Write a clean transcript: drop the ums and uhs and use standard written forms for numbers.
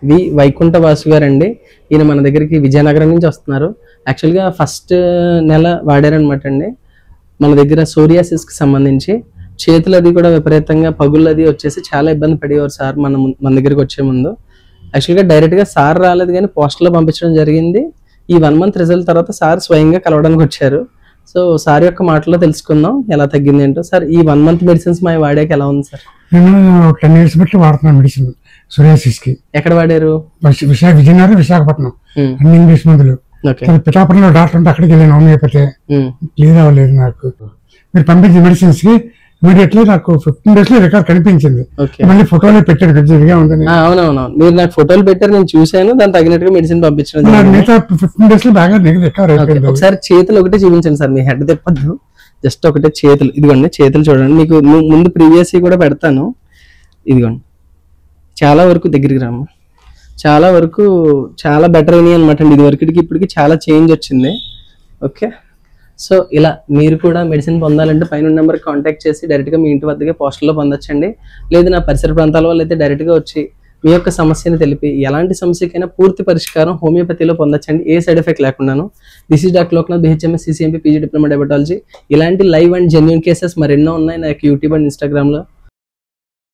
వి వైకుంఠ వాసు గారు అండి. ఈయన మన దగ్గరికి విజయనగరం నుంచి వస్తున్నారు. యాక్చువల్గా ఫస్ట్ నెల వాడారనమాట అండి. మన దగ్గర సోరియాసిస్కి సంబంధించి చేతులు అది కూడా విపరీతంగా పగుళ్ళు అది వచ్చేసి చాలా ఇబ్బంది పడేవారు సార్ మన దగ్గరికి వచ్చే ముందు. యాక్చువల్గా డైరెక్ట్గా సార్ రాలేదు కానీ పోస్టర్లో పంపించడం జరిగింది. ఈ 1 month రిజల్ట్ తర్వాత సార్ స్వయంగా కలవడానికి వచ్చారు. సో సార్ యొక్క మాటలో తెలుసుకుందాం ఎలా తగ్గింది ఏంటో. సార్ ఈ 1 month మెడిసిన్స్ మా వాడాక ఎలా ఉంది సార్? నేను 10 years బట్టి వాడుతున్నాను మెడిసిన్ సోరియాసిస్ కి. ఎక్కడ వాడారు? విజయనగరం, విశాఖపట్నం అన్ని ఇంగ్లీష్ మందులు. పిఠాపురంలో డాక్టర్ ఉంటే అక్కడికి వెళ్ళాను, హోమియోపతి. క్లియర్ అవ్వలేదు నాకు. మీరు పంపించిన మెడిసిన్స్ కి ఇమీడియట్లీ నాకు 15 days లో రికార్డ్ కనిపించింది. మళ్ళీ ఫోటోలు పెట్టాడు గజ్జిగా ఉందని. అవునవును, మీరు నాకు ఫోటోలు పెట్టారు, నేను చూసాను. దాని తగినట్టుగా మెడిసిన్ పంపించడం. 15 days లో బాగా రికవర్ అయిపోయింది. ఒకసారి చేతులు ఒకటే చూపించండి సార్, మీ హెడ్ తిప్పద్దు, జస్ట్ ఒకటే చేతులు. ఇదిగోండి చేతులు చూడండి, మీకు ముందు ప్రీవియస్ కూడా పెడతాను. ఇదిగోండి చాలా వరకు దగ్గరికి రాము, చాలా వరకు చాలా బెటర్ అయినాయి అనమాట అండి. ఇది వరకుకి ఇప్పటికి చాలా చేంజ్ వచ్చింది. ఓకే, సో ఇలా మీరు కూడా మెడిసిన్ పొందాలంటే పైన నెంబర్కి కాంటాక్ట్ చేసి డైరెక్ట్గా మీ ఇంటి వద్దకే పోస్టర్లో పొందొచ్చండి. లేదు నా పరిసర ప్రాంతాల వాళ్ళు అయితే డైరెక్ట్గా వచ్చి మీ యొక్క సమస్యని తెలిపి ఎలాంటి సమస్యకైనా పూర్తి పరిష్కారం హోమియోపతిలో పొందొచ్చండి, ఏ సైడ్ ఎఫెక్ట్ లేకుండాను. This is doctor Loknath, BHMS, CCMP, PG diploma diabetology. ఇలాంటి లైవ్ అండ్ జెన్యూన్ కేసెస్ మరెన్నో ఉన్నాయి నాకు యూట్యూబ్ అండ్ ఇన్స్టాగ్రామ్లో.